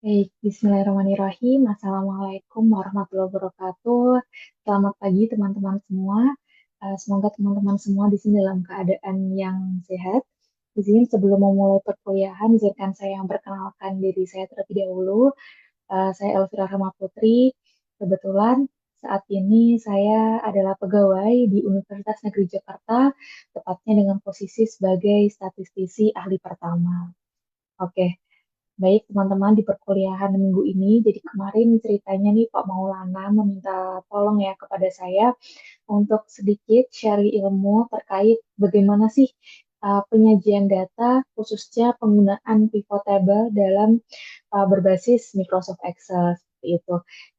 Baik, Bismillahirrahmanirrahim. Assalamualaikum warahmatullahi wabarakatuh. Selamat pagi teman-teman semua. Semoga teman-teman semua di sini dalam keadaan yang sehat. Di sini sebelum memulai perkuliahan, izinkan saya yang perkenalkan diri saya terlebih dahulu. Saya Elvira Rahma Putri. Kebetulan saat ini saya adalah pegawai di Universitas Negeri Jakarta, tepatnya dengan posisi sebagai statistisi ahli pertama. Oke. Baik, teman-teman di perkuliahan minggu ini. Jadi kemarin ceritanya nih Pak Maulana meminta tolong ya kepada saya untuk sedikit share ilmu terkait bagaimana sih penyajian data, khususnya penggunaan pivot table dalam berbasis Microsoft Excel seperti itu.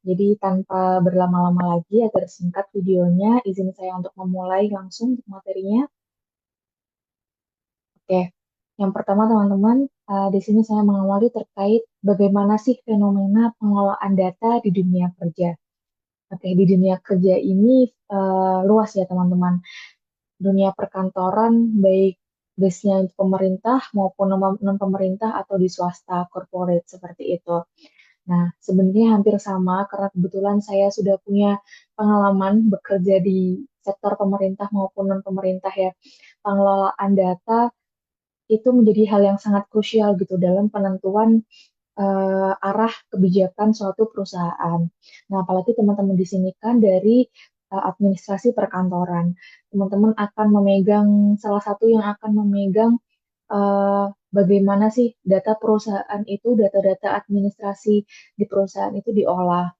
Jadi tanpa berlama-lama lagi agar singkat videonya, izin saya untuk memulai langsung untuk materinya. Oke, yang pertama teman-teman, di sini saya mengawali terkait bagaimana sih fenomena pengelolaan data di dunia kerja. Oke, di dunia kerja ini luas ya teman-teman. Dunia perkantoran, baik base-nya pemerintah maupun non-pemerintah atau di swasta corporate seperti itu. Nah, sebenarnya hampir sama karena kebetulan saya sudah punya pengalaman bekerja di sektor pemerintah maupun non-pemerintah ya. Pengelolaan data itu menjadi hal yang sangat krusial gitu dalam penentuan arah kebijakan suatu perusahaan. Nah, apalagi teman-teman di sini kan dari administrasi perkantoran. Teman-teman akan memegang salah satu yang akan memegang bagaimana sih data perusahaan itu, data-data administrasi di perusahaan itu diolah.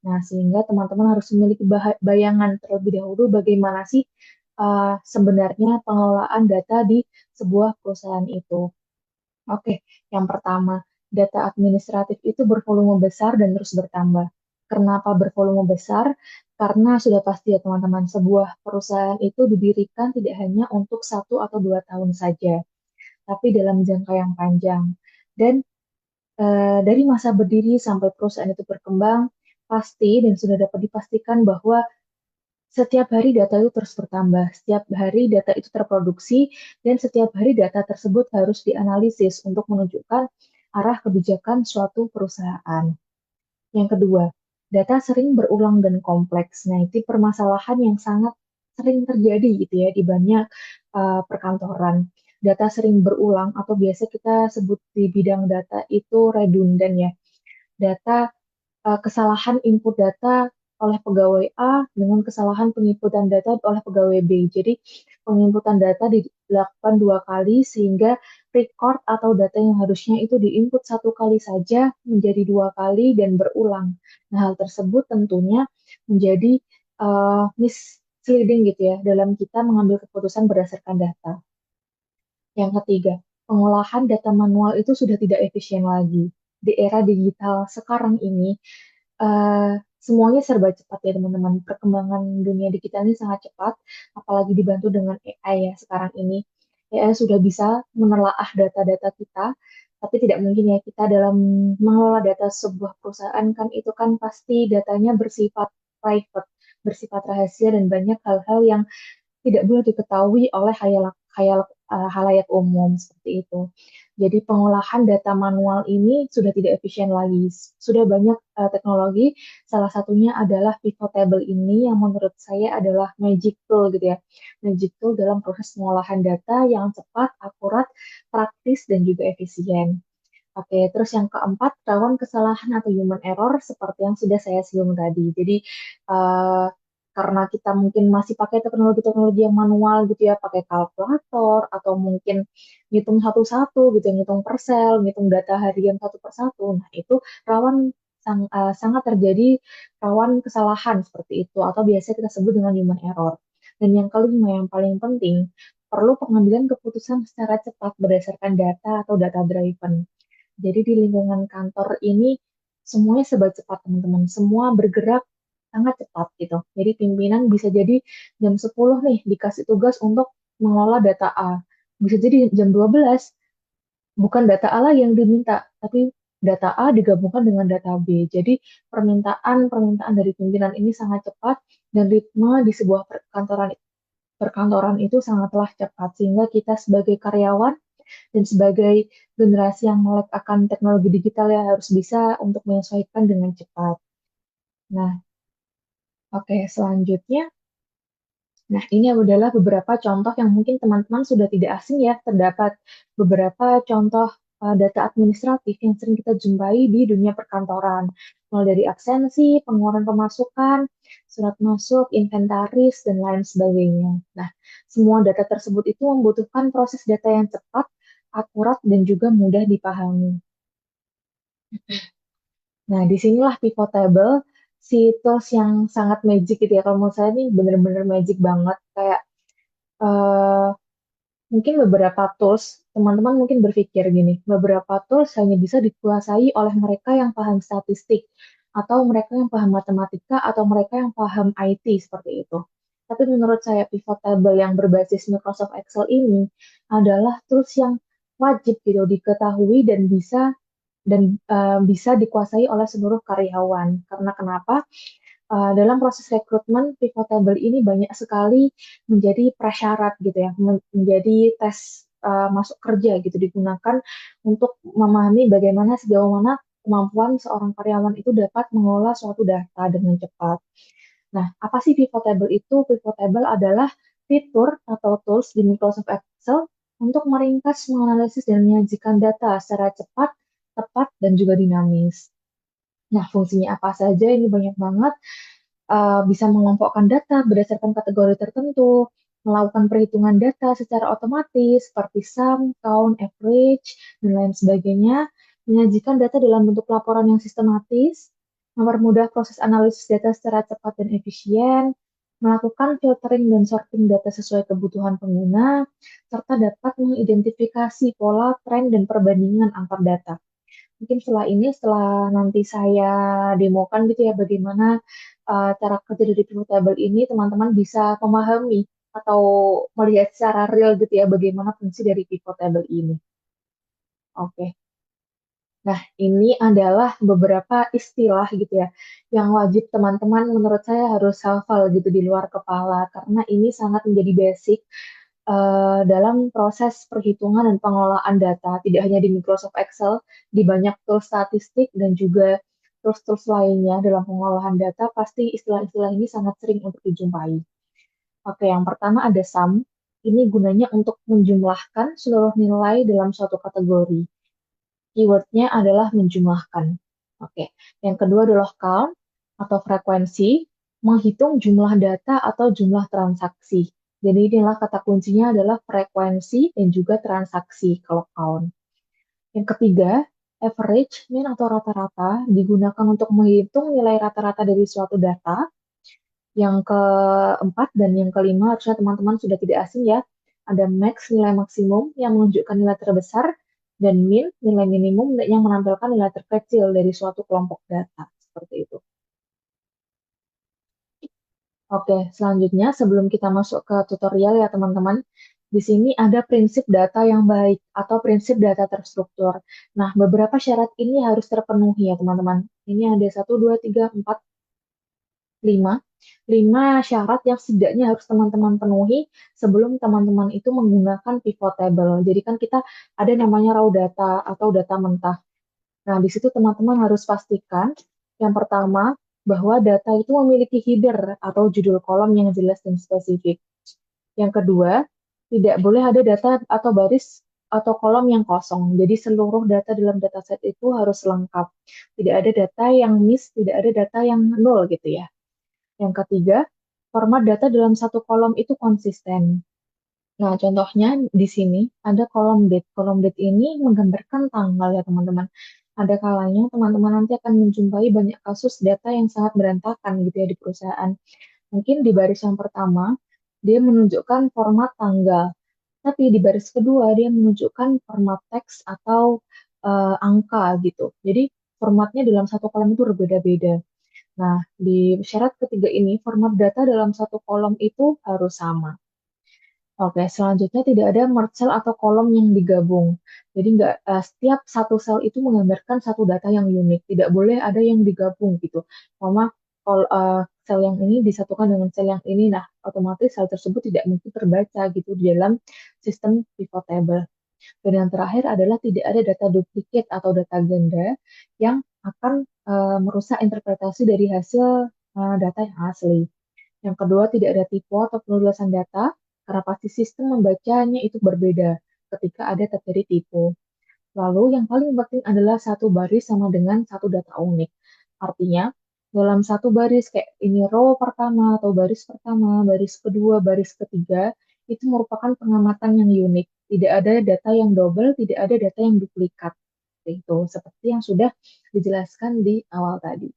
Nah, sehingga teman-teman harus memiliki bayangan terlebih dahulu bagaimana sih sebenarnya pengelolaan data di sebuah perusahaan itu. Oke, yang pertama, data administratif itu bervolume besar dan terus bertambah. Kenapa bervolume besar? Karena sudah pasti ya teman-teman, sebuah perusahaan itu didirikan tidak hanya untuk 1 atau 2 tahun saja, tapi dalam jangka yang panjang. Dan dari masa berdiri sampai perusahaan itu berkembang, pasti dan sudah dapat dipastikan bahwa setiap hari data itu terus bertambah, setiap hari data itu terproduksi, dan setiap hari data tersebut harus dianalisis untuk menunjukkan arah kebijakan suatu perusahaan. Yang kedua, data sering berulang dan kompleks. Nah, itu permasalahan yang sangat sering terjadi gitu ya di banyak perkantoran. Data sering berulang atau biasa kita sebut di bidang data itu redundant ya. Data kesalahan input data oleh pegawai A dengan kesalahan penginputan data oleh pegawai B. Jadi penginputan data dilakukan 2 kali sehingga record atau data yang harusnya itu diinput 1 kali saja menjadi 2 kali dan berulang. Nah, hal tersebut tentunya menjadi misleading gitu ya dalam kita mengambil keputusan berdasarkan data. Yang ketiga, pengolahan data manual itu sudah tidak efisien lagi. Di era digital sekarang ini, semuanya serba cepat ya teman-teman. Perkembangan dunia digital ini sangat cepat, apalagi dibantu dengan AI ya sekarang ini. AI sudah bisa menelaah data-data kita, tapi tidak mungkin ya kita dalam mengelola data sebuah perusahaan kan itu kan pasti datanya bersifat private, bersifat rahasia dan banyak hal-hal yang tidak boleh diketahui oleh halayak umum seperti itu. Jadi pengolahan data manual ini sudah tidak efisien lagi. Sudah banyak teknologi, salah satunya adalah pivot table ini yang menurut saya adalah magic tool gitu ya. Magic tool dalam proses pengolahan data yang cepat, akurat, praktis, dan juga efisien. Oke, terus yang keempat, rawan kesalahan atau human error seperti yang sudah saya singgung tadi. Jadi, eh, karena kita mungkin masih pakai teknologi-teknologi yang manual gitu ya, pakai kalkulator atau mungkin ngitung satu-satu gitu, ngitung persel, ngitung data harian satu persatu. Nah, itu rawan sangat terjadi rawan kesalahan seperti itu atau biasa kita sebut dengan human error. Dan yang kelima yang paling penting, perlu pengambilan keputusan secara cepat berdasarkan data atau data driven. Jadi di lingkungan kantor ini semuanya serba cepat teman-teman. Semua bergerak sangat cepat gitu. Jadi pimpinan bisa jadi jam 10 nih dikasih tugas untuk mengolah data A. Bisa jadi jam 12 bukan data A lagi yang diminta, tapi data A digabungkan dengan data B. Jadi permintaan dari pimpinan ini sangat cepat dan ritme di sebuah perkantoran itu sangatlah cepat sehingga kita sebagai karyawan Dan sebagai generasi yang melek akan teknologi digital ya harus bisa untuk menyesuaikan dengan cepat. Nah, oke, selanjutnya. Nah, ini adalah beberapa contoh yang mungkin teman-teman sudah tidak asing ya. Terdapat beberapa contoh data administratif yang sering kita jumpai di dunia perkantoran. Mulai dari absensi, pengeluaran pemasukan, surat masuk, inventaris, dan lain sebagainya. Nah, semua data tersebut itu membutuhkan proses data yang cepat, akurat, dan juga mudah dipahami. Nah, disinilah pivot table, si tools yang sangat magic gitu ya. Kalau menurut saya nih bener-bener magic banget. Kayak eh, mungkin beberapa tools, teman-teman mungkin berpikir gini, beberapa tools hanya bisa dikuasai oleh mereka yang paham statistik, atau mereka yang paham matematika, atau mereka yang paham IT seperti itu. Tapi menurut saya pivot table yang berbasis Microsoft Excel ini adalah tools yang wajib gitu diketahui dan bisa dikuasai oleh seluruh karyawan. Karena kenapa? Dalam proses rekrutmen pivot table ini banyak sekali menjadi prasyarat gitu ya, menjadi tes masuk kerja gitu digunakan untuk memahami bagaimana sejauh mana kemampuan seorang karyawan itu dapat mengelola suatu data dengan cepat. Nah, apa sih pivot table itu? Pivot table adalah fitur atau tools di Microsoft Excel untuk meringkas, menganalisis, dan menyajikan data secara cepat, tepat, dan juga dinamis. Nah, fungsinya apa saja? Ini banyak banget. Bisa mengelompokkan data berdasarkan kategori tertentu, melakukan perhitungan data secara otomatis seperti sum, count, average, dan lain sebagainya, menyajikan data dalam bentuk laporan yang sistematis, mempermudah proses analisis data secara cepat dan efisien, melakukan filtering dan sorting data sesuai kebutuhan pengguna, serta dapat mengidentifikasi pola, tren, dan perbandingan antar data. Mungkin setelah nanti saya demokan gitu ya bagaimana cara kerja dari pivot table ini, teman-teman bisa memahami atau melihat secara real gitu ya bagaimana fungsi dari pivot table ini. Oke. Nah, ini adalah beberapa istilah gitu ya yang wajib teman-teman menurut saya harus hafal gitu di luar kepala karena ini sangat menjadi basic dalam proses perhitungan dan pengelolaan data, tidak hanya di Microsoft Excel, di banyak tools statistik dan juga tools-tools lainnya dalam pengolahan data, pasti istilah-istilah ini sangat sering untuk dijumpai. Oke, yang pertama ada sum. Ini gunanya untuk menjumlahkan seluruh nilai dalam suatu kategori. Keywordnya adalah menjumlahkan. Oke, yang kedua adalah count atau frekuensi, menghitung jumlah data atau jumlah transaksi. Jadi inilah kata kuncinya adalah frekuensi dan juga transaksi kalau count. Yang ketiga, average, mean atau rata-rata digunakan untuk menghitung nilai rata-rata dari suatu data. Yang keempat dan yang kelima harusnya teman-teman sudah tidak asing ya. Ada max, nilai maksimum yang menunjukkan nilai terbesar, dan min, nilai minimum yang menampilkan nilai terkecil dari suatu kelompok data. Seperti itu. Oke, selanjutnya sebelum kita masuk ke tutorial ya teman-teman, di sini ada prinsip data yang baik atau prinsip data terstruktur. Nah, beberapa syarat ini harus terpenuhi ya teman-teman. Ini ada 1, 2, 3, 4, 5. 5 syarat yang setidaknya harus teman-teman penuhi sebelum teman-teman itu menggunakan pivot table. Jadi kan kita ada namanya raw data atau data mentah. Nah, di situ teman-teman harus pastikan yang pertama bahwa data itu memiliki header atau judul kolom yang jelas dan spesifik. Yang kedua, tidak boleh ada data atau baris atau kolom yang kosong. Jadi seluruh data dalam dataset itu harus lengkap. Tidak ada data yang miss, tidak ada data yang nol gitu ya. Yang ketiga, format data dalam satu kolom itu konsisten. Nah, contohnya di sini ada kolom date. Kolom date ini menggambarkan tanggal ya teman-teman. Ada kalanya teman-teman nanti akan menjumpai banyak kasus data yang sangat berantakan gitu ya di perusahaan. Mungkin di baris yang pertama, dia menunjukkan format tanggal. Tapi di baris kedua, dia menunjukkan format teks atau angka gitu. Jadi formatnya dalam satu kolom itu berbeda-beda. Nah, di syarat ketiga ini, format data dalam satu kolom itu harus sama. Oke, selanjutnya tidak ada merge cell atau kolom yang digabung. Jadi nggak setiap satu sel itu menggambarkan satu data yang unik. Tidak boleh ada yang digabung gitu. Mama, kalau sel yang ini disatukan dengan sel yang ini, nah otomatis sel tersebut tidak mungkin terbaca gitu di dalam sistem pivot table. Dan yang terakhir adalah tidak ada data duplikat atau data ganda yang akan merusak interpretasi dari hasil data yang asli. Yang kedua, tidak ada tipe atau penulisan data, karena pasti sistem membacanya itu berbeda ketika ada terjadi tipe. Lalu yang paling penting adalah satu baris sama dengan satu data unik. Artinya, dalam satu baris kayak ini row pertama atau baris pertama, baris kedua, baris ketiga, itu merupakan pengamatan yang unik. Tidak ada data yang double, tidak ada data yang duplikat. Itu seperti yang sudah dijelaskan di awal tadi.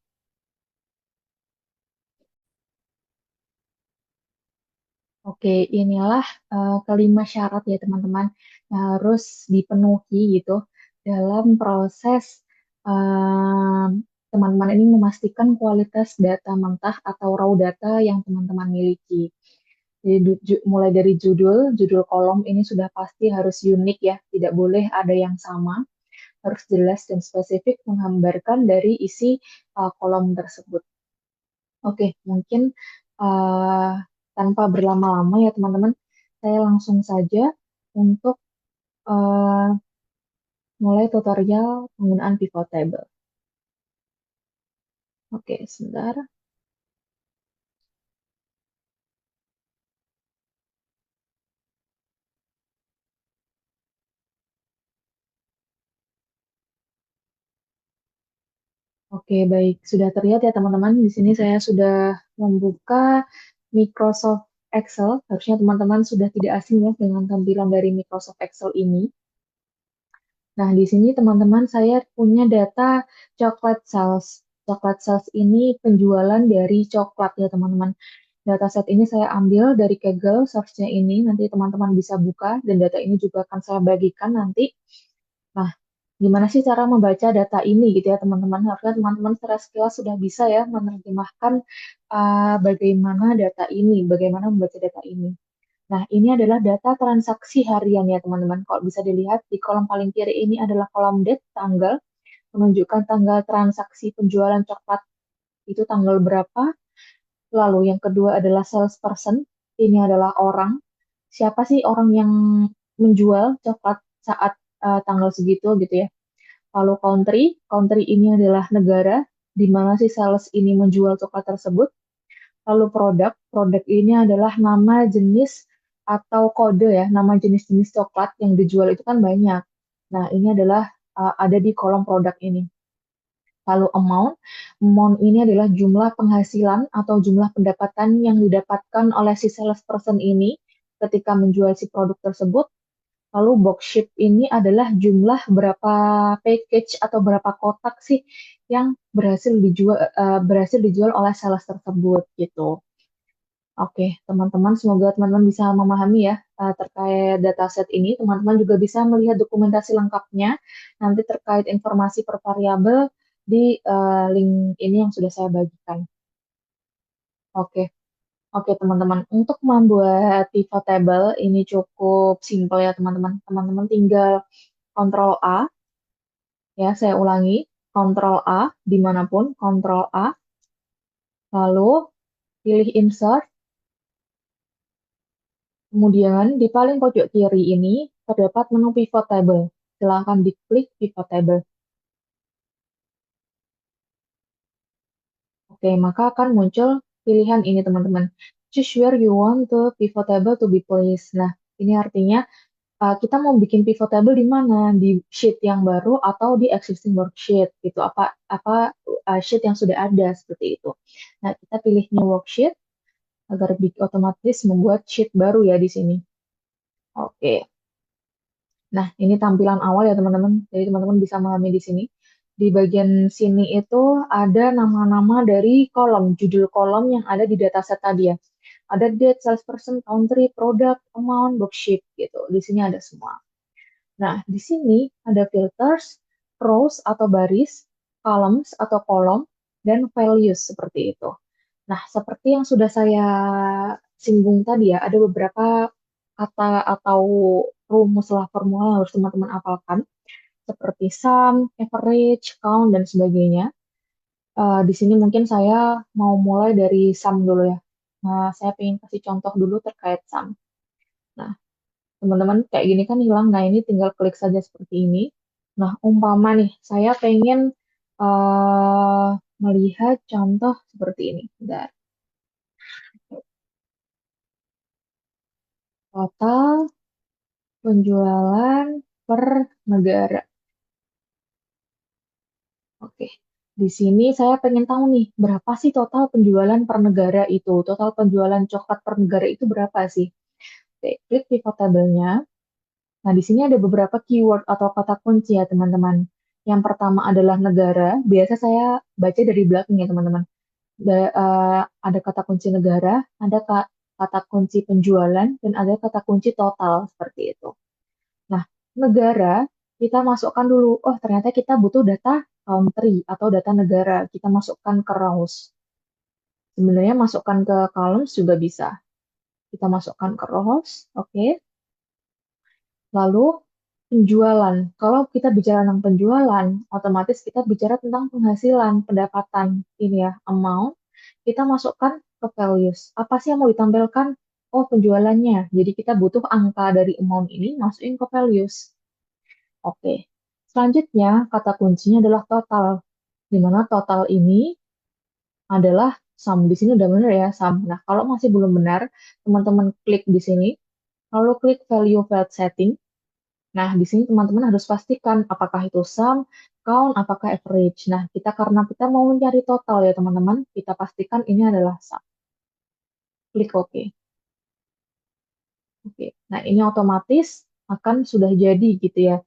Oke, inilah kelima syarat ya teman-teman yang harus dipenuhi gitu dalam proses em, teman-teman ini memastikan kualitas data mentah atau raw data yang teman-teman miliki. Jadi mulai dari judul kolom ini sudah pasti harus unik ya, tidak boleh ada yang sama, harus jelas dan spesifik menggambarkan dari isi kolom tersebut. Oke, mungkin uh, tanpa berlama-lama ya teman-teman, saya langsung saja untuk uh, mulai tutorial penggunaan pivot table. Oke, sebentar. Oke, baik. Sudah terlihat ya teman-teman. Di sini saya sudah membuka Microsoft Excel. Harusnya teman-teman sudah tidak asing ya dengan tampilan dari Microsoft Excel ini. Nah, di sini teman-teman saya punya data coklat sales. Coklat sales ini penjualan dari coklat ya teman-teman. Dataset ini saya ambil dari Kaggle, source-nya ini. Nanti teman-teman bisa buka dan data ini juga akan saya bagikan nanti. Nah, gimana sih cara membaca data ini gitu ya teman-teman? Harusnya teman-teman secara sekilas sudah bisa ya menerjemahkan bagaimana data ini, bagaimana membaca data ini. Nah, ini adalah data transaksi harian ya teman-teman. Kalau bisa dilihat di kolom paling kiri ini adalah kolom date, tanggal, menunjukkan tanggal transaksi penjualan coklat itu tanggal berapa. Lalu yang kedua adalah salesperson. Ini adalah orang. Siapa sih orang yang menjual coklat saat tanggal segitu gitu ya. Lalu country. Country ini adalah negara di mana si sales ini menjual coklat tersebut. Lalu produk. Produk ini adalah nama jenis atau kode ya, nama jenis-jenis coklat yang dijual itu kan banyak. Nah, ini adalah ada di kolom produk ini. Lalu amount ini adalah jumlah penghasilan atau jumlah pendapatan yang didapatkan oleh si salesperson ini ketika menjual si produk tersebut. Lalu box ship ini adalah jumlah berapa package atau berapa kotak sih yang berhasil dijual oleh sales tersebut gitu. Oke, teman-teman, semoga teman-teman bisa memahami ya terkait dataset ini. Teman-teman juga bisa melihat dokumentasi lengkapnya nanti terkait informasi per variabel di link ini yang sudah saya bagikan. Oke, oke teman-teman. Untuk membuat pivot table ini cukup simpel ya teman-teman. Teman-teman tinggal Ctrl A, ya saya ulangi, Ctrl A dimanapun, Ctrl A, lalu pilih Insert. Kemudian di paling pojok kiri ini terdapat menu pivot table. Silakan diklik pivot table. Oke, maka akan muncul pilihan ini teman-teman. Choose where you want the pivot table to be placed. Nah, ini artinya kita mau bikin pivot table di mana? Di sheet yang baru atau di existing worksheet gitu. Apa apa sheet yang sudah ada seperti itu. Nah, kita pilih new worksheet agar otomatis membuat sheet baru ya di sini. Oke. Nah, ini tampilan awal ya teman-teman. Jadi teman-teman bisa memahami di sini. Di bagian sini itu ada nama-nama dari kolom, judul kolom yang ada di dataset tadi ya. Ada date, salesperson, country, product, amount, bookship gitu. Di sini ada semua. Nah, di sini ada filters, rows atau baris, columns atau kolom, dan values seperti itu. Nah, seperti yang sudah saya singgung tadi ya, ada beberapa kata atau rumus lah formula yang harus teman-teman hafalkan, seperti sum, average, count, dan sebagainya. Di sini mungkin saya mau mulai dari sum dulu ya. Nah, saya ingin kasih contoh dulu terkait sum. Nah, teman-teman kayak gini kan hilang. Nah, ini tinggal klik saja seperti ini. Nah, umpama nih, saya pengen eh, melihat contoh seperti ini. Bentar. Total penjualan per negara. Oke. Di sini saya pengen tahu nih, berapa sih total penjualan per negara itu? Total penjualan coklat per negara itu berapa sih? Oke, klik pivot table-nya. Nah, di sini ada beberapa keyword atau kata kunci ya, teman-teman. Yang pertama adalah negara. Biasa saya baca dari belakang ya, teman-teman. Ada kata kunci negara, ada kata kunci penjualan, dan ada kata kunci total, seperti itu. Nah, negara, kita masukkan dulu. Oh, ternyata kita butuh data country atau data negara. Kita masukkan ke rows. Sebenarnya masukkan ke columns juga bisa. Kita masukkan ke rows, oke. Lalu penjualan. Kalau kita bicara tentang penjualan, otomatis kita bicara tentang penghasilan, pendapatan. Ini ya, amount. Kita masukkan ke values. Apa sih yang mau ditampilkan? Oh, penjualannya. Jadi kita butuh angka dari amount ini masukin ke values. Oke. Selanjutnya, kata kuncinya adalah total. Di mana total ini adalah sum. Di sini udah benar ya, sum. Nah, kalau masih belum benar, teman-teman klik di sini. Lalu klik value field setting. Nah, di sini teman-teman harus pastikan apakah itu sum, count, apakah average. Nah, karena kita mau mencari total ya teman-teman, kita pastikan ini adalah sum. Klik OK. Oke. Nah, ini otomatis akan sudah jadi gitu ya.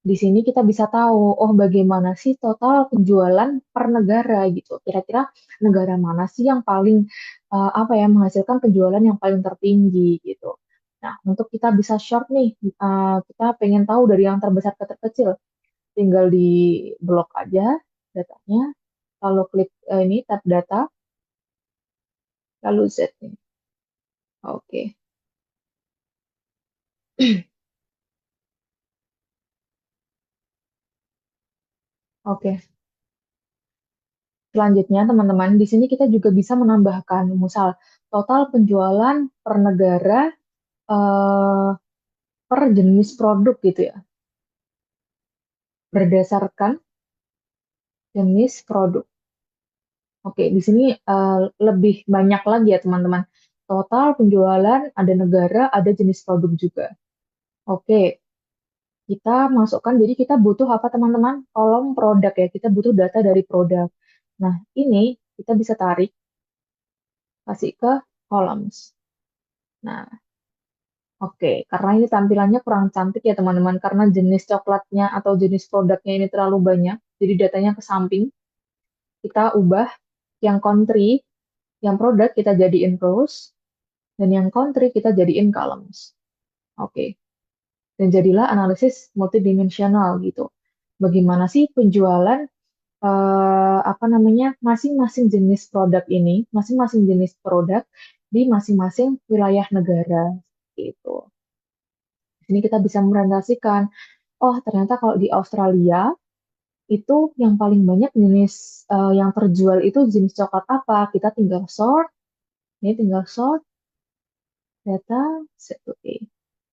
Di sini kita bisa tahu, oh bagaimana sih total penjualan per negara gitu. Kira-kira negara mana sih yang paling apa ya menghasilkan penjualan yang paling tertinggi gitu. Nah, untuk kita bisa short nih, kita pengen tahu dari yang terbesar ke terkecil. Tinggal di blok aja datanya, lalu klik ini tab data, lalu Z nih. Oke. Oke. Selanjutnya, teman-teman, di sini kita juga bisa menambahkan, misal total penjualan per negara eh, per jenis produk gitu ya, berdasarkan jenis produk. Oke, di sini lebih banyak lagi ya, teman-teman. Total penjualan, ada negara, ada jenis produk juga. Oke, kita masukkan, jadi kita butuh apa, teman-teman? Kolom produk ya, kita butuh data dari produk. Nah, ini kita bisa tarik, kasih ke columns. Nah, oke, karena ini tampilannya kurang cantik ya teman-teman, karena jenis coklatnya atau jenis produknya ini terlalu banyak, jadi datanya ke samping. Kita ubah yang country, yang produk kita jadiin rows, dan yang country kita jadiin columns. Oke, dan jadilah analisis multidimensional gitu. Bagaimana sih penjualan apa namanya masing-masing jenis produk ini, masing-masing jenis produk di masing-masing wilayah negara gitu. Di sini kita bisa merealisasikan, oh ternyata kalau di Australia itu yang paling banyak jenis yang terjual itu jenis coklat apa? Kita tinggal sort, ini tinggal sort data set oke.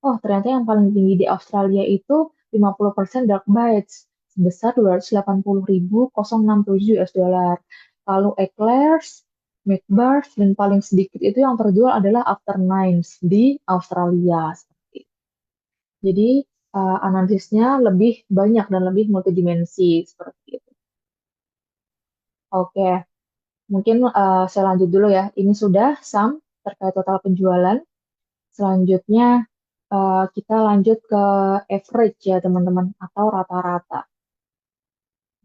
Oh, ternyata yang paling tinggi di Australia itu 50% dark bites sebesar 280.067 US dollar. Lalu eclairs, milk bars, dan paling sedikit itu yang terjual adalah after nines di Australia. Seperti itu. Jadi analisisnya lebih banyak dan lebih multidimensi seperti itu. Oke, mungkin saya lanjut dulu ya. Ini sudah sum terkait total penjualan. Selanjutnya kita lanjut ke average ya teman-teman atau rata-rata.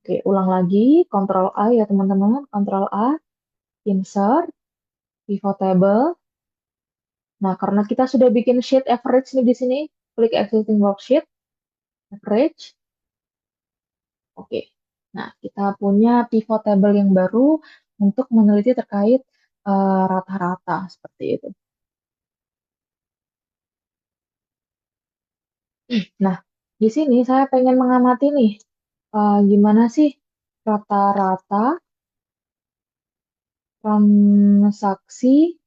Oke, ulang lagi, Ctrl A ya teman-teman, Ctrl A, insert, pivot table. Nah, karena kita sudah bikin sheet average nih di sini, klik existing worksheet, average. Oke. Nah, kita punya pivot table yang baru untuk meneliti terkait rata-rata seperti itu. Nah, di sini saya pengen mengamati nih, gimana sih rata-rata transaksi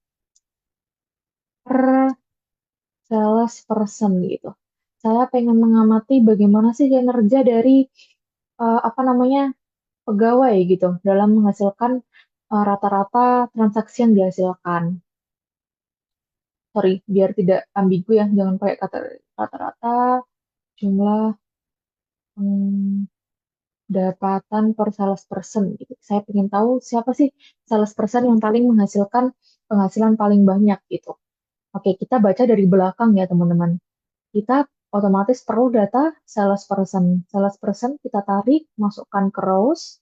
per salesperson gitu. Saya pengen mengamati bagaimana sih kinerja dari apa namanya pegawai gitu dalam menghasilkan rata-rata transaksi yang dihasilkan. Sorry, biar tidak ambigu ya, jangan pakai kata rata-rata jumlah pendapatan per salesperson gitu. Saya ingin tahu siapa sih salesperson yang paling menghasilkan penghasilan paling banyak gitu. Oke, kita baca dari belakang ya teman-teman. Kita otomatis perlu data salesperson. Salesperson kita tarik, masukkan ke rows.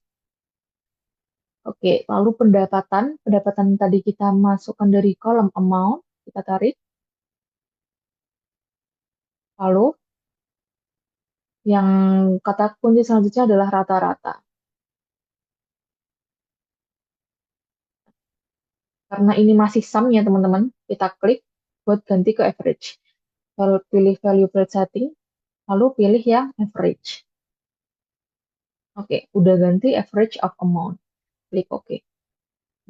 Oke, lalu pendapatan, pendapatan tadi kita masukkan dari kolom amount, kita tarik. Lalu yang kata kunci selanjutnya adalah rata-rata. Karena ini masih sum ya teman-teman, kita klik buat ganti ke average. Lalu pilih value plate setting, lalu pilih yang average. Oke, udah ganti average of amount. Klik OK.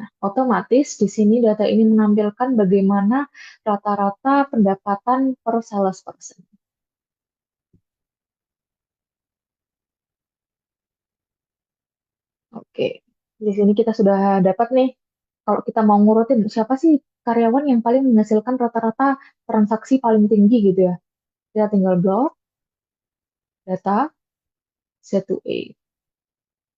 Nah, otomatis di sini data ini menampilkan bagaimana rata-rata pendapatan per salesperson. Oke, di sini kita sudah dapat nih. Kalau kita mau ngurutin siapa sih karyawan yang paling menghasilkan rata-rata transaksi paling tinggi gitu ya. Kita tinggal blok data Z to A.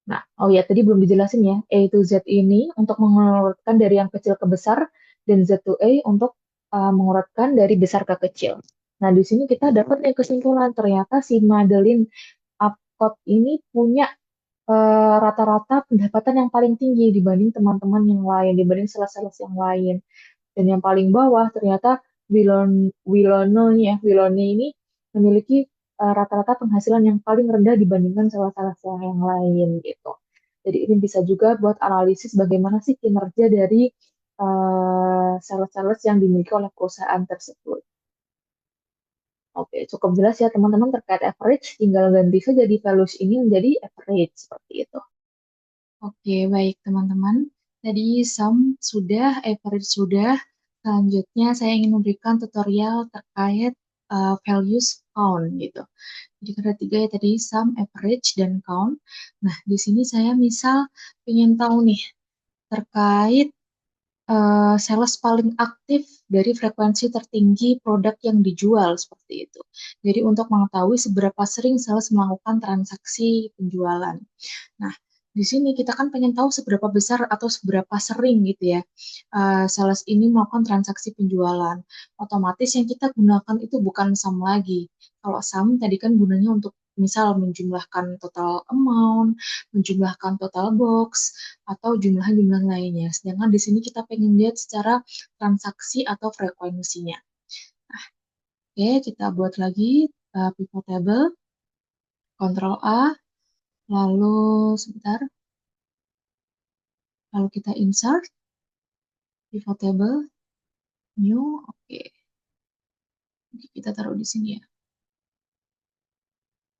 Nah, oh ya tadi belum dijelasin ya. A to Z ini untuk mengurutkan dari yang kecil ke besar dan Z to A untuk mengurutkan dari besar ke kecil. Nah, di sini kita dapat nih kesimpulan ternyata si Madeline Apcott ini punya rata-rata pendapatan yang paling tinggi dibanding teman-teman yang lain, dibanding sales-sales yang lain. Dan yang paling bawah ternyata Wilone ini memiliki rata-rata penghasilan yang paling rendah dibandingkan sales-sales yang lain gitu. Jadi ini bisa juga buat analisis bagaimana sih kinerja dari sales-sales yang dimiliki oleh perusahaan tersebut. Oke, cukup jelas ya teman-teman terkait average, tinggal ganti saja di values ini menjadi average seperti itu. Oke, baik teman-teman. Tadi sum sudah, average sudah. Selanjutnya saya ingin memberikan tutorial terkait values count gitu. Jadi ada tiga ya tadi, sum, average, dan count. Nah, di sini saya misal ingin tahu nih terkait sales paling aktif dari frekuensi tertinggi produk yang dijual seperti itu. Jadi untuk mengetahui seberapa sering sales melakukan transaksi penjualan. Nah, di sini kita kan pengen tahu seberapa besar atau seberapa sering gitu ya sales ini melakukan transaksi penjualan. Otomatis yang kita gunakan itu bukan sum lagi. Kalau sum tadi kan gunanya untuk misal menjumlahkan total amount, menjumlahkan total box, atau jumlah-jumlah lainnya. Sedangkan di sini kita pengen lihat secara transaksi atau frekuensinya. Oke, kita buat lagi pivot table, Ctrl A, lalu sebentar, lalu kita insert pivot table, new, oke. Oke, kita taruh di sini ya.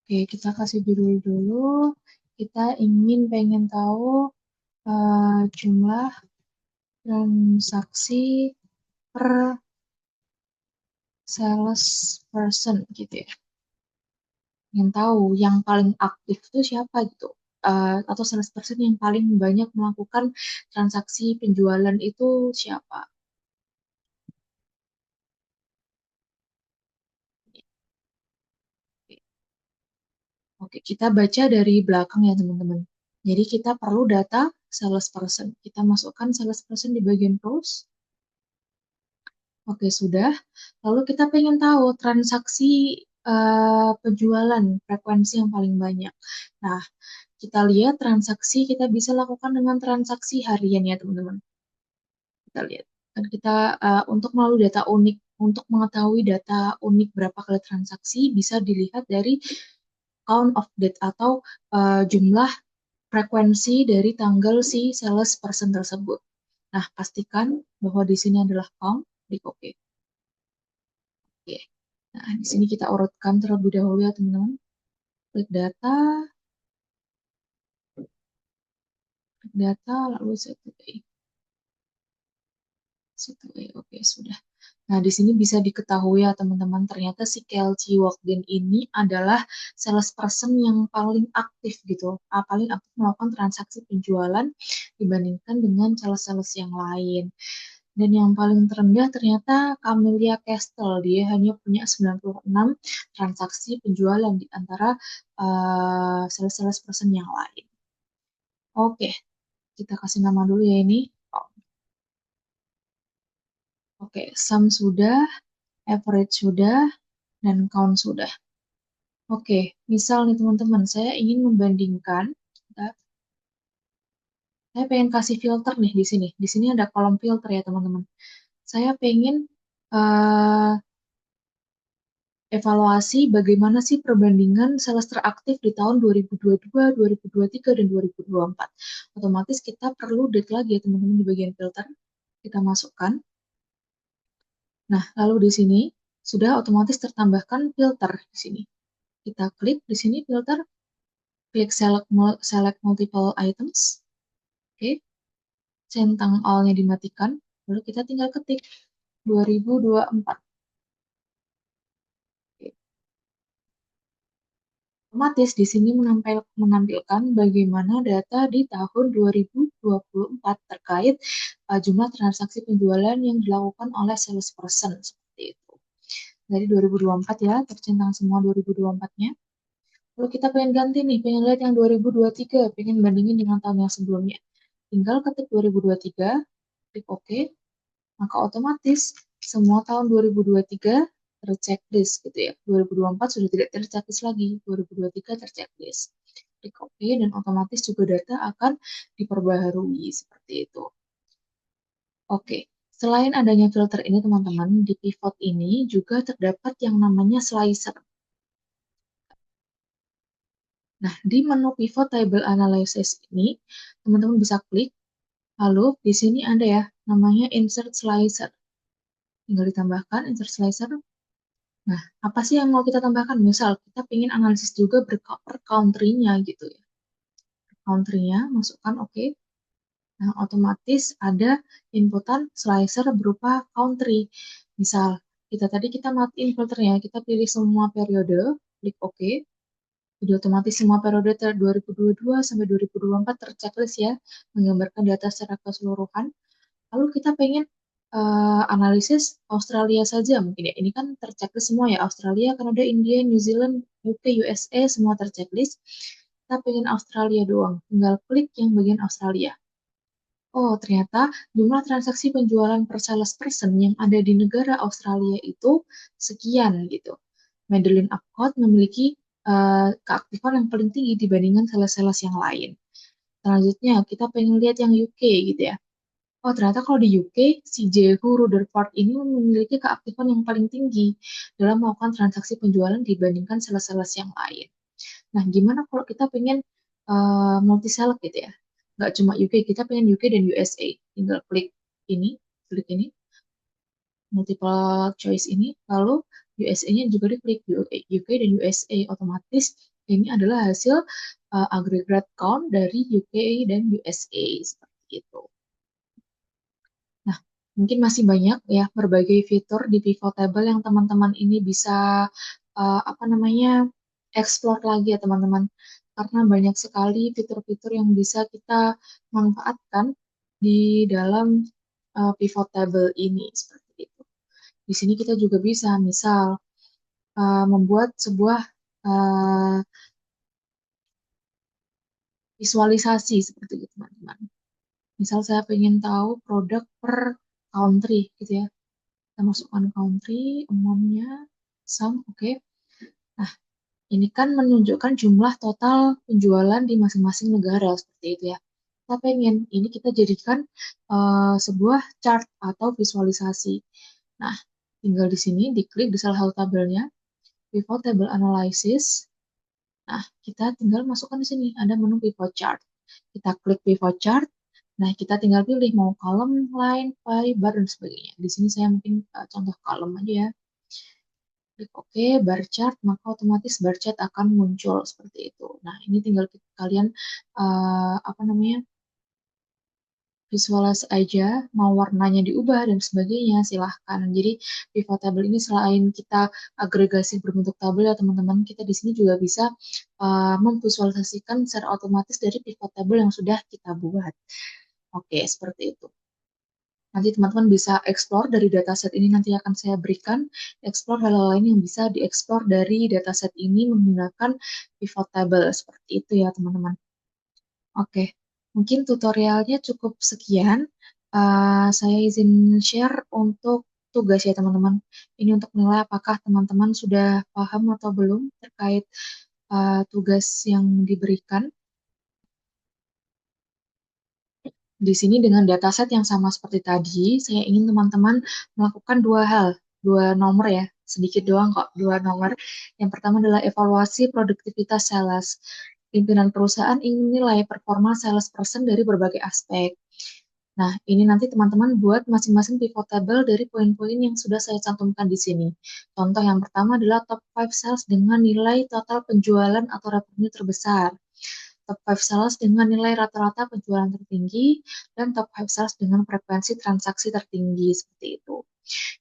Oke, kita kasih judul dulu. Kita ingin pengen tahu jumlah transaksi per sales person gitu ya. Ingin tahu yang paling aktif itu siapa gitu. Atau sales person yang paling banyak melakukan transaksi penjualan itu siapa. Oke, kita baca dari belakang ya teman-teman. Jadi kita perlu data salesperson. Kita masukkan salesperson di bagian rows. Oke, sudah. Lalu kita pengen tahu transaksi penjualan frekuensi yang paling banyak. Nah, kita lihat transaksi kita bisa lakukan dengan transaksi harian ya teman-teman. Kita lihat. Dan kita untuk melalui data unik, untuk mengetahui data unik berapa kali transaksi bisa dilihat dari count of date atau jumlah frekuensi dari tanggal si sales person tersebut. Nah, pastikan bahwa di sini adalah count, klik OK. Oke. Nah, di sini kita urutkan terlebih dahulu ya, teman-teman. Klik data, lalu set to A. Set to A, oke, sudah. Nah, di sini bisa diketahui ya teman-teman, ternyata si Kelsey Walkden ini adalah salesperson yang paling aktif gitu, paling aktif melakukan transaksi penjualan dibandingkan dengan sales-sales yang lain. Dan yang paling terendah ternyata Camelia Castle, dia hanya punya 96 transaksi penjualan di antara sales-sales person yang lain. Oke, kita kasih nama dulu ya ini. Oke, sum sudah, average sudah, dan count sudah. Oke, misal nih teman-teman, saya ingin membandingkan, bentar, saya pengen kasih filter nih di sini. Di sini ada kolom filter ya teman-teman. Saya pengen eh, evaluasi bagaimana sih perbandingan sales teraktif di tahun 2022, 2023, dan 2024. Otomatis kita perlu date lagi ya teman-teman di bagian filter. Kita masukkan. Nah, lalu di sini sudah otomatis tertambahkan filter di sini. Kita klik di sini filter, klik select multiple items. Oke, centang all-nya dimatikan. Lalu kita tinggal ketik 2024. Oke. Otomatis di sini menampilkan bagaimana data di tahun 2024 terkait jumlah transaksi penjualan yang dilakukan oleh salesperson seperti itu. Dari 2024 ya, tercentang semua 2024-nya. Kalau kita pengen ganti nih, pengen lihat yang 2023, pengen bandingin dengan tahun yang sebelumnya. Tinggal ketik 2023, klik OK, maka otomatis semua tahun 2023 terchecklist gitu ya. 2024 sudah tidak terchecklist lagi, 2023 terchecklist. Klik OK dan otomatis juga data akan diperbaharui seperti itu. Oke, selain adanya filter ini teman-teman, di pivot ini juga terdapat yang namanya slicer. Nah, di menu pivot table analysis ini, teman-teman bisa klik, lalu di sini ada ya, namanya insert slicer. Tinggal ditambahkan insert slicer. Nah, apa sih yang mau kita tambahkan? Misal, kita ingin analisis juga per country-nya gitu ya. Country-nya, masukkan oke. Nah, otomatis ada inputan slicer berupa country. Misal, kita matiin filternya, kita pilih semua periode, klik OK. Jadi otomatis semua periode 2022 sampai 2024 terchecklist ya, menggambarkan data secara keseluruhan. Lalu kita pengen analisis Australia saja mungkin ya. Ini kan terchecklist semua ya, Australia, Kanada, India, New Zealand, UK, USA, semua terchecklist. Kita pengen Australia doang, tinggal klik yang bagian Australia. Oh, ternyata jumlah transaksi penjualan per salesperson yang ada di negara Australia itu sekian gitu. Madeline Apcott memiliki keaktifan yang paling tinggi dibandingkan sales-sales yang lain. Selanjutnya, kita pengen lihat yang UK gitu ya. Oh, ternyata kalau di UK, si Jehu Rutherford ini memiliki keaktifan yang paling tinggi dalam melakukan transaksi penjualan dibandingkan sales-sales yang lain. Nah, gimana kalau kita pengen multi select gitu ya? Nggak cuma UK, kita pengen UK dan USA. Tinggal klik ini, multiple choice ini, lalu USA-nya juga diklik UK dan USA. Otomatis ini adalah hasil aggregate count dari UK dan USA seperti itu. Nah, mungkin masih banyak ya berbagai fitur di pivot table yang teman-teman ini bisa apa namanya explore lagi ya teman-teman. Karena banyak sekali fitur-fitur yang bisa kita manfaatkan di dalam pivot table ini seperti itu. Di sini kita juga bisa misal membuat sebuah uh, visualisasi seperti itu teman-teman. Misal saya ingin tahu produk per country gitu ya. Kita masukkan country, umumnya, sum, oke. Nah, ini kan menunjukkan jumlah total penjualan di masing-masing negara seperti itu ya. Kita pengen ini kita jadikan sebuah chart atau visualisasi. Nah, tinggal di sini diklik di salah satu tabelnya, pivot table analysis. Nah, kita tinggal masukkan di sini ada menu pivot chart. Kita klik pivot chart. Nah, kita tinggal pilih mau column, line, pie, bar, dan sebagainya. Di sini saya mungkin contoh column aja ya. Klik OK, bar chart, maka otomatis bar chart akan muncul seperti itu. Nah, ini tinggal kalian apa namanya visualize aja, mau warnanya diubah dan sebagainya, silahkan. Jadi pivot table ini selain kita agregasi berbentuk tabel ya teman-teman, kita di sini juga bisa memvisualisasikan secara otomatis dari pivot table yang sudah kita buat. Oke, seperti itu. Nanti teman-teman bisa explore dari dataset ini nanti akan saya berikan, explore hal-hal lain yang bisa dieksplor dari dataset ini menggunakan pivot table. Seperti itu ya teman-teman. Oke, mungkin tutorialnya cukup sekian. Saya izin share untuk tugas ya teman-teman. Ini untuk menilai apakah teman-teman sudah paham atau belum terkait tugas yang diberikan. Di sini dengan dataset yang sama seperti tadi, saya ingin teman-teman melakukan dua hal, dua nomor ya, sedikit doang kok, dua nomor. Yang pertama adalah evaluasi produktivitas sales. Pimpinan perusahaan ingin menilai performa salesperson dari berbagai aspek. Nah, ini nanti teman-teman buat masing-masing pivot table dari poin-poin yang sudah saya cantumkan di sini. Contoh yang pertama adalah top 5 sales dengan nilai total penjualan atau revenue terbesar. Top 5 sales dengan nilai rata-rata penjualan tertinggi, dan top 5 sales dengan frekuensi transaksi tertinggi, seperti itu.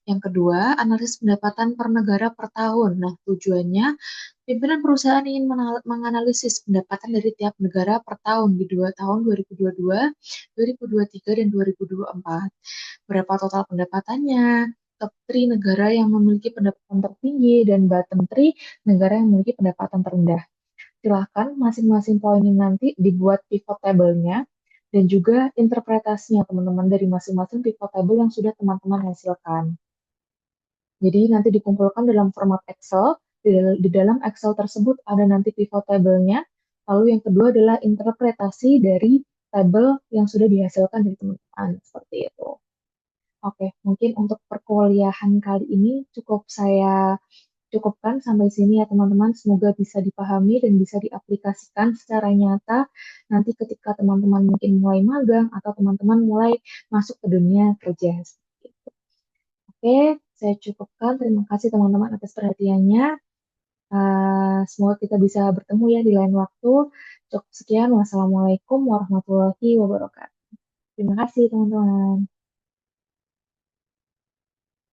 Yang kedua, analisis pendapatan per negara per tahun. Nah, tujuannya pimpinan perusahaan ingin menganalisis pendapatan dari tiap negara per tahun di 2 tahun 2022, 2023, dan 2024. Berapa total pendapatannya, top 3 negara yang memiliki pendapatan tertinggi, dan bottom 3 negara yang memiliki pendapatan terendah. Silahkan masing-masing poin ini nanti dibuat pivot table-nya dan juga interpretasinya teman-teman dari masing-masing pivot table yang sudah teman-teman hasilkan. Jadi nanti dikumpulkan dalam format Excel. Di dalam Excel tersebut ada nanti pivot table-nya. Lalu yang kedua adalah interpretasi dari tabel yang sudah dihasilkan dari teman-teman. Seperti itu. Oke, mungkin untuk perkuliahan kali ini cukup saya cukupkan sampai sini ya teman-teman. Semoga bisa dipahami dan bisa diaplikasikan secara nyata nanti ketika teman-teman mungkin mulai magang atau teman-teman mulai masuk ke dunia kerja. Oke, saya cukupkan. Terima kasih teman-teman atas perhatiannya. Semoga kita bisa bertemu ya di lain waktu. Cukup sekian. Wassalamualaikum warahmatullahi wabarakatuh. Terima kasih teman-teman.